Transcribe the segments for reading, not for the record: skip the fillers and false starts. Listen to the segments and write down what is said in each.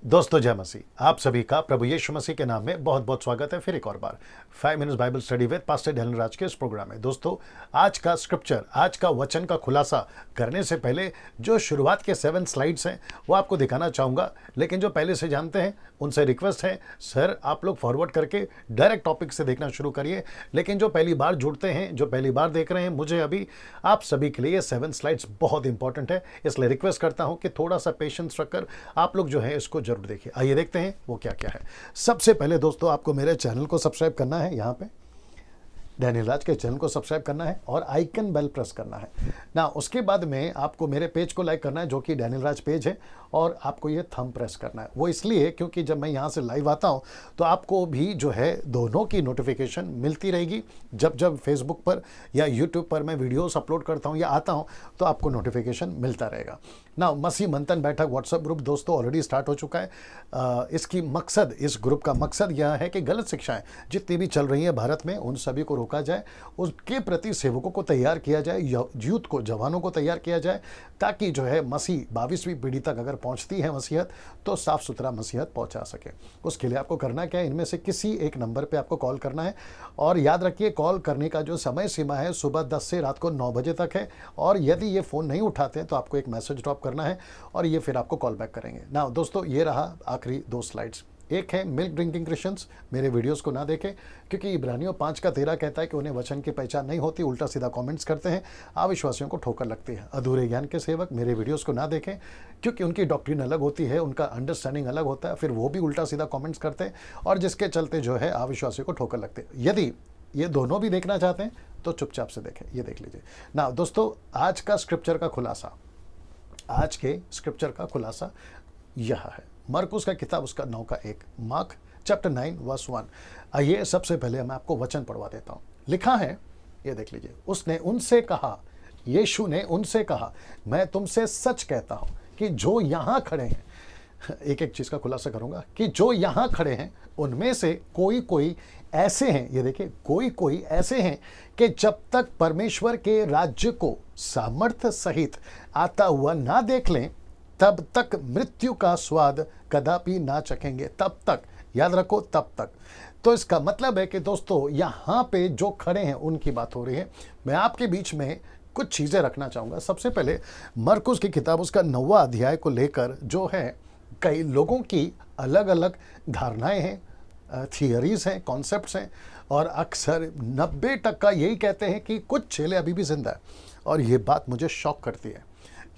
दोस्तों जय मसीह। आप सभी का प्रभु यीशु मसीह के नाम में बहुत बहुत स्वागत है। फिर एक और बार 5 minutes Bible study with pastor Daniel Raj के इस प्रोग्राम में। दोस्तों आज का स्क्रिप्चर, आज का वचन का खुलासा करने से पहले जो शुरुआत के 7 स्लाइड्स हैं वो आपको दिखाना चाहूँगा। लेकिन जो पहले से जानते हैं उनसे रिक्वेस्ट है, सर आप लोग फॉरवर्ड करके डायरेक्ट टॉपिक से देखना शुरू करिए। लेकिन जो पहली बार जुड़ते हैं, जो पहली बार देख रहे हैं मुझे अभी, आप सभी के लिए ये 7 स्लाइड्स बहुत इंपॉर्टेंट है। इसलिए रिक्वेस्ट करता हूँ कि थोड़ा सा पेशेंस रखकर आप लोग जो है इसको जरूर देखिए। आइए देखते हैं वो क्या क्या है। सबसे पहले दोस्तों आपको मेरे चैनल को सब्सक्राइब करना है, यहाँ पे डैनियल राज के चैनल को सब्सक्राइब करना है और आइकन बेल प्रेस करना है ना। उसके बाद में आपको मेरे पेज को लाइक करना है जो कि डैनियल राज पेज है, और आपको ये थंब प्रेस करना है। वो इसलिए क्योंकि जब मैं यहाँ से लाइव आता हूँ तो आपको भी जो है दोनों की नोटिफिकेशन मिलती रहेगी। जब जब फेसबुक पर या यूट्यूब पर मैं वीडियोस अपलोड करता हूँ या आता हूँ तो आपको नोटिफिकेशन मिलता रहेगा ना। मसीह मंथन बैठक व्हाट्सएप ग्रुप दोस्तों ऑलरेडी स्टार्ट हो चुका है। इसकी मकसद, इस ग्रुप का मकसद यह है कि गलत शिक्षाएं जितनी भी चल रही हैं भारत में उन सभी को रोका जाए, उसके प्रति सेवकों को तैयार किया जाए, यूथ को, जवानों को तैयार किया जाए, ताकि जो है मसीह 22वीं पीढ़ी तक अगर पहुंचती है मसीहत तो साफ सुथरा मसीहत पहुंचा सके। उसके लिए आपको करना क्या है, इनमें से किसी एक नंबर पे आपको कॉल करना है। और याद रखिए कॉल करने का जो समय सीमा है सुबह 10 से रात को 9 बजे तक है। और यदि ये फ़ोन नहीं उठाते तो आपको एक मैसेज ड्रॉप करना है और ये फिर आपको कॉल बैक करेंगे ना। दोस्तों ये रहा आखिरी 2 स्लाइड्स। एक है मिल्क ड्रिंकिंग क्रिश्चियंस, मेरे वीडियोस को ना देखें क्योंकि इब्रानियों 5:13 कहता है कि उन्हें वचन की पहचान नहीं होती, उल्टा सीधा कमेंट्स करते हैं, अविश्वासियों को ठोकर लगती है। अधूरे ज्ञान के सेवक मेरे वीडियोस को ना देखें क्योंकि उनकी डॉक्ट्रिन अलग होती है, उनका अंडरस्टैंडिंग अलग होता है, फिर वो भी उल्टा सीधा कमेंट्स करते हैं और जिसके चलते जो है अविश्वासियों को ठोकर लगते हैं। यदि ये दोनों भी देखना चाहते हैं तो चुपचाप से देखें, ये देख लीजिए ना। दोस्तों आज का स्क्रिप्चर का खुलासा, आज के स्क्रिप्चर का खुलासा यह है मरकुस का किताब, उसका 9 का 1, मार्क चैप्टर 9 वर्स 1। आइए सबसे पहले मैं आपको वचन पढ़वा देता हूँ। लिखा है, ये देख लीजिए, उसने उनसे कहा, यीशु ने उनसे कहा, मैं तुमसे सच कहता हूँ कि जो यहाँ खड़े हैं, एक एक चीज़ का खुलासा करूँगा, कि जो यहाँ खड़े हैं उनमें से कोई कोई ऐसे हैं, ये देखिए, कोई कोई ऐसे हैं कि जब तक परमेश्वर के राज्य को सामर्थ्य सहित आता हुआ ना देख लें तब तक मृत्यु का स्वाद कदापि ना चखेंगे। तब तक, याद रखो, तब तक। तो इसका मतलब है कि दोस्तों यहाँ पे जो खड़े हैं उनकी बात हो रही है। मैं आपके बीच में कुछ चीज़ें रखना चाहूँगा। सबसे पहले मरकुस की किताब, उसका 9वां अध्याय को लेकर जो है कई लोगों की अलग अलग धारणाएं हैं, थियरीज हैं, कॉन्सेप्ट्स हैं, और अक्सर 90% यही कहते हैं कि कुछ चेले अभी भी जिंदा है। और ये बात मुझे शॉक करती है,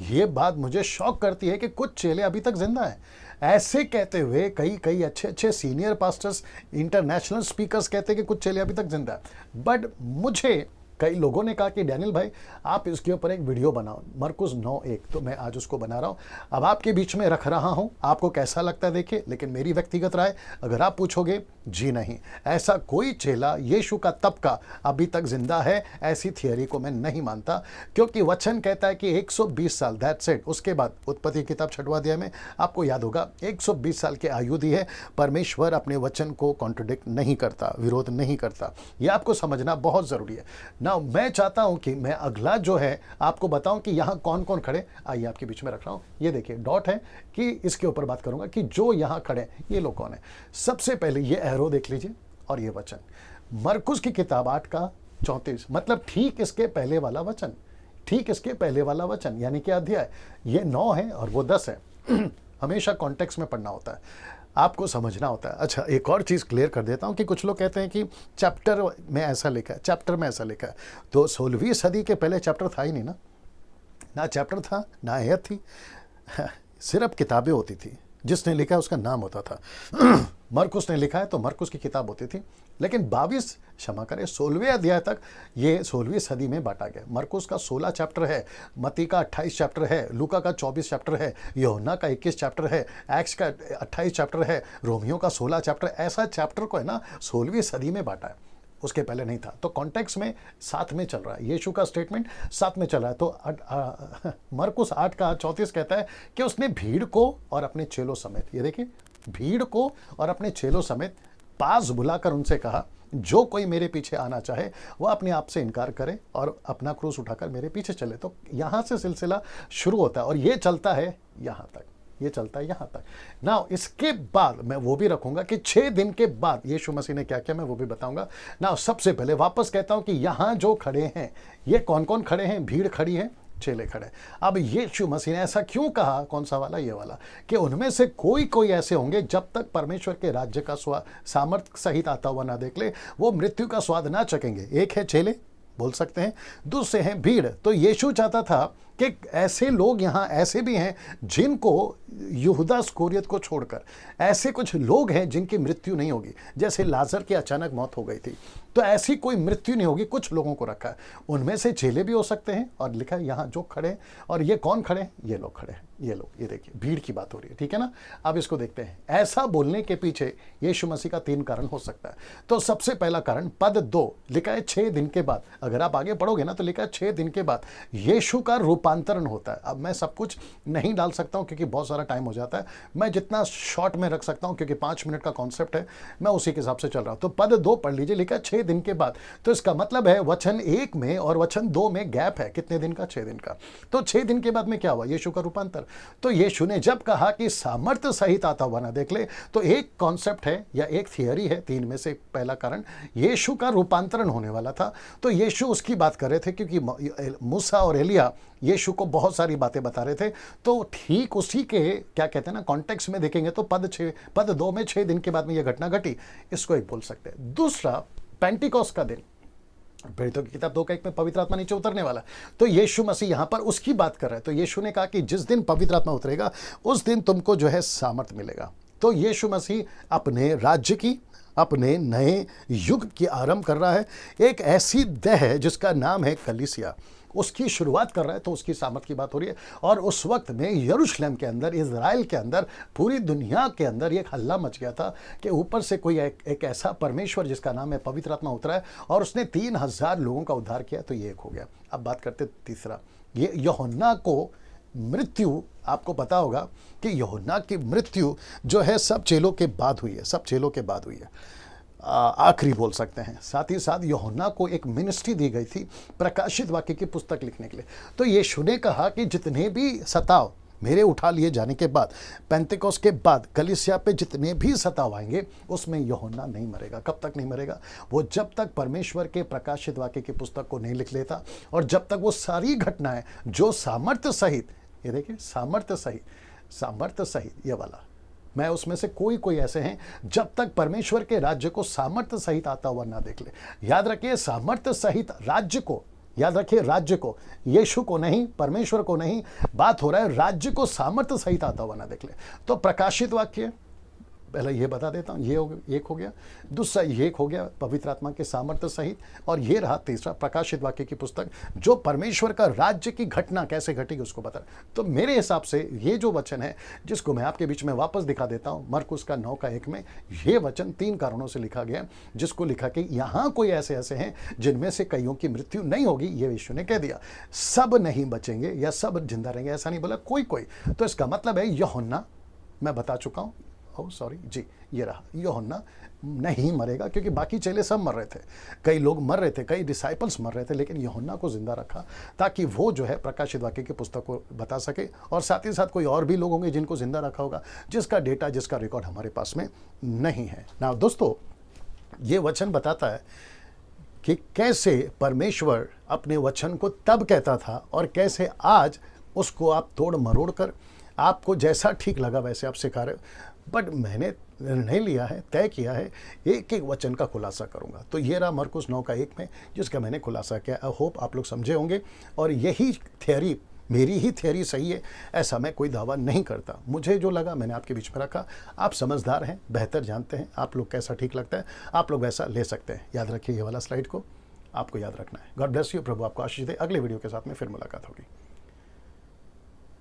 ये बात मुझे शॉक करती है कि कुछ चेले अभी तक जिंदा हैं। ऐसे कहते हुए कई कई अच्छे अच्छे सीनियर पास्टर्स, इंटरनेशनल स्पीकर्स कहते हैं कि कुछ चेले अभी तक जिंदा है। बट मुझे कई लोगों ने कहा कि डैनियल भाई आप इसके ऊपर एक वीडियो बनाओ, मरकुस 9:1, तो मैं आज उसको बना रहा हूँ, अब आपके बीच में रख रहा हूँ। आपको कैसा लगता है देखिए, लेकिन मेरी व्यक्तिगत राय अगर आप पूछोगे, जी नहीं, ऐसा कोई चेला यीशु का तबका अभी तक जिंदा है, ऐसी थियरी को मैं नहीं मानता। क्योंकि वचन कहता है कि 120 साल, दैट्स इट। उसके बाद उत्पत्ति किताब 6वां अध्याय में आपको याद होगा 120 साल की आयु दी है। परमेश्वर अपने वचन को कॉन्ट्रडिक्ट नहीं करता, विरोध नहीं करता। ये आपको समझना बहुत ज़रूरी है ना। मैं चाहता हूं कि मैं अगला जो है आपको बताऊं कि यहां कौन कौन खड़े। आइए आपके बीच में रख रहा हूं, ये देखिए डॉट है कि इसके ऊपर बात करूंगा कि जो यहां खड़े ये लोग कौन है। सबसे पहले ये एरो देख लीजिए और ये वचन, मरकुस की किताब 8 का 34, मतलब ठीक इसके पहले वाला वचन, ठीक इसके पहले वाला वचन, यानी कि अध्याय ये 9 है और वो 10 है। हमेशा कॉन्टेक्स्ट में पढ़ना होता है, आपको समझना होता है। अच्छा, एक और चीज़ क्लियर कर देता हूँ कि कुछ लोग कहते हैं कि चैप्टर में ऐसा लिखा है, चैप्टर में ऐसा लिखा है, तो 16वीं सदी के पहले चैप्टर था ही नहीं ना, ना चैप्टर था ना आयत थी, सिर्फ किताबें होती थी। जिसने लिखा है उसका नाम होता था। मरकुस ने लिखा है तो मरकुस की किताब होती थी। लेकिन 16वें अध्याय तक ये 16वीं सदी में बांटा गया। मरकुस का 16 चैप्टर है, मत्ती का 28 चैप्टर है, लूका का 24 चैप्टर है, यूहन्ना का 21 चैप्टर है, एक्ट्स का 28 चैप्टर है, रोमियो का 16 चैप्टर। ऐसा चैप्टर को है ना 16वीं सदी में बांटा है, उसके पहले नहीं था। तो कॉन्टेक्स्ट में साथ में चल रहा है, यीशु का स्टेटमेंट साथ में चल रहा है। तो मरकुस 8 का 34 कहता है कि उसने भीड़ को और अपने चेलों समेत, ये देखिए, भीड़ को और अपने चेलों समेत पास बुलाकर उनसे कहा, जो कोई मेरे पीछे आना चाहे वह अपने आप से इनकार करे और अपना क्रूस उठाकर मेरे पीछे चले। तो यहाँ से सिलसिला शुरू होता है और ये चलता है यहाँ तक। ये चलता है यहाँ तक। नाउ इसके बाद मैं वो भी रखूंगा कि 6 दिन के बाद यीशु मसीह ने क्या किया, मैं वो भी बताऊंगा। नाउ सबसे पहले वापस कहता हूं कि यहां जो खड़े हैं, ये कौन कौन खड़े हैं? भीड़ खड़ी है, चेले खड़े। अब यीशु मसीह ने ऐसा क्यों कहा? कौन सा वाला? ये वाला, कि उनमें से कोई कोई ऐसे होंगे जब तक परमेश्वर के राज्य का स्वाद सामर्थ्य सहित आता हुआ ना देख ले, वो मृत्यु का स्वाद ना चखेंगे। एक है चेले, बोल सकते हैं, दूसरे हैं भीड़। तो यीशु चाहता था कि ऐसे लोग यहाँ ऐसे भी हैं जिनको यहूदा इस्करियोत को छोड़कर ऐसे कुछ लोग हैं जिनकी मृत्यु नहीं होगी। जैसे लाजर की अचानक मौत हो गई थी, तो ऐसी कोई मृत्यु नहीं होगी, कुछ लोगों को रखा है। उनमें से चेले भी हो सकते हैं, और लिखा है यहाँ जो खड़े हैं। और ये कौन खड़े हैं? ये लोग खड़े हैं, ये लोग, ये देखिए भीड़ की बात हो रही है, ठीक है ना। अब इसको देखते हैं। ऐसा बोलने के पीछे यीशु मसीह का 3 कारण हो सकता है। तो सबसे पहला कारण, पद 2 लिखा है 6 दिन के बाद। अगर आप आगे पढ़ोगे ना तो लिखा है 6 दिन के बाद यीशु का रूपांतरण होता है। अब मैं सब कुछ नहीं डाल सकता हूं क्योंकि बहुत सारा टाइम हो जाता है। मैं जितना शॉर्ट में रख सकता हूं क्योंकि 5 मिनट का कॉन्सेप्ट है, मैं उसी के हिसाब से चल रहा हूं। तो पद 2 पढ़ लीजिए, लिखा है 6 दिन के बाद। तो इसका मतलब है वचन 1 में और वचन 2 में गैप है। कितने दिन का? 6 दिन का। तो 6 दिन के बाद में क्या हुआ? यीशु का रूपांतर। तो यीशु ने जब कहा कि सामर्थ्य सहित आता हुआ ना देख ले, तो एक कॉन्सेप्ट है या एक थियरी है, 3 में से पहला कारण, यीशु का रूपांतरण होने वाला था। तो यीशु उसकी बात कर रहे थे क्योंकि मूसा और एलिया यीशु को बहुत सारी बातें बता रहे थे। तो ठीक उसी के क्या कहते हैं ना कॉन्टेक्स्ट में देखेंगे तो पद 2 में 6 दिन के बाद में यह घटना घटी, इसको एक बोल सकते हैं। दूसरा, पेंटिकॉस्ट का दिन, प्रेरितों की किताब 2:1 में पवित्र आत्मा नीचे उतरने वाला। तो यीशु मसीह यहां पर उसकी बात कर रहे हैं। तो यीशु ने कहा कि जिस दिन पवित्र आत्मा उतरेगा उस दिन तुमको जो है सामर्थ मिलेगा। तो यीशु मसीह अपने राज्य की, अपने नए युग की आरंभ कर रहा है। एक ऐसी देह है जिसका नाम है कलीसिया, उसकी शुरुआत कर रहा है। तो उसकी सामर्थ की बात हो रही है। और उस वक्त में यरूशलेम के अंदर, इजराइल के अंदर, पूरी दुनिया के अंदर एक हल्ला मच गया था कि ऊपर से कोई एक ऐसा परमेश्वर जिसका नाम है पवित्र आत्मा उतरा है और उसने 3000 लोगों का उद्धार किया। तो ये एक हो गया। अब बात करते तीसरा, ये यूहन्ना को मृत्यु, आपको पता होगा कि यूहन्ना की मृत्यु जो है सब चेलों के बाद हुई है, सब चेलों के बाद हुई है, आखिरी बोल सकते हैं। साथ ही साथ यूहन्ना को एक मिनिस्ट्री दी गई थी प्रकाशित वाक्य की पुस्तक लिखने के लिए। तो यीशु ने कहा कि जितने भी सताव मेरे उठा लिए जाने के बाद, पेंतेकोस्त के बाद कलीसिया पे जितने भी सताव आएंगे उसमें यूहन्ना नहीं मरेगा। कब तक नहीं मरेगा? वो जब तक परमेश्वर के प्रकाशित वाक्य की पुस्तक को नहीं लिख लेता, और जब तक वो सारी घटनाएं जो सामर्थ्य सहित, ये देखिए सामर्थ्य सहित ये वाला, मैं उसमें से कोई ऐसे हैं जब तक परमेश्वर के राज्य को सामर्थ्य सहित आता हुआ ना देख ले। याद रखिए, सामर्थ्य सहित राज्य को, याद रखिए राज्य को, यीशु को नहीं, परमेश्वर को नहीं, बात हो रहा है राज्य को सामर्थ्य सहित आता हुआ ना देख ले। तो प्रकाशित वाक्य पहले ये बता देता हूँ, ये एक हो गया। दूसरा ये एक हो गया पवित्र आत्मा के सामर्थ्य सहित, और ये रहा तीसरा प्रकाशित वाक्य की पुस्तक जो परमेश्वर का राज्य की घटना कैसे घटेगी उसको बता। तो मेरे हिसाब से ये जो वचन है जिसको मैं आपके बीच में वापस दिखा देता हूँ, मरकुस का 9:1 में ये वचन 3 कारणों से लिखा गया, जिसको लिखा कि यहाँ कोई ऐसे ऐसे हैं जिनमें से कईयों की मृत्यु नहीं होगी। ये यीशु ने कह दिया, सब नहीं बचेंगे या सब जिंदा रहेंगे, ऐसा नहीं बोला, कोई। तो इसका मतलब है यूहन्ना, मैं बता चुका हूँ, जी ये रहा, यूहन्ना नहीं मरेगा क्योंकि बाकी चेले सब मर रहे थे, कई लोग मर रहे थे, कई डिसाइपल्स मर रहे थे, लेकिन यूहन्ना को जिंदा रखा ताकि वो जो है प्रकाशित वाक्य की पुस्तक को बता सके। और साथ ही साथ कोई और भी लोग होंगे जिनको जिंदा रखा होगा, जिसका डेटा, जिसका रिकॉर्ड हमारे पास में नहीं है। ना दोस्तों, ये वचन बताता है कि कैसे परमेश्वर अपने वचन को तब कहता था और कैसे आज उसको आप तोड़ मरोड़ कर आपको जैसा ठीक लगा वैसे आप सिखा रहे हो। बट मैंने निर्णय लिया है, तय किया है, एक एक वचन का खुलासा करूंगा। तो ये रहा मरकुस 9:1 में जिसका मैंने खुलासा किया। आई होप आप लोग समझे होंगे। और यही थियरी, मेरी ही थियरी सही है, ऐसा मैं कोई दावा नहीं करता। मुझे जो लगा मैंने आपके बीच में रखा। आप समझदार हैं, बेहतर जानते हैं, आप लोग कैसा ठीक लगता है आप लोग वैसा ले सकते हैं। याद रखिए ये वाला स्लाइड को आपको याद रखना है। गॉड ब्लेस यू, प्रभु आपको आशीष दे। अगले वीडियो के साथ में फिर मुलाकात होगी।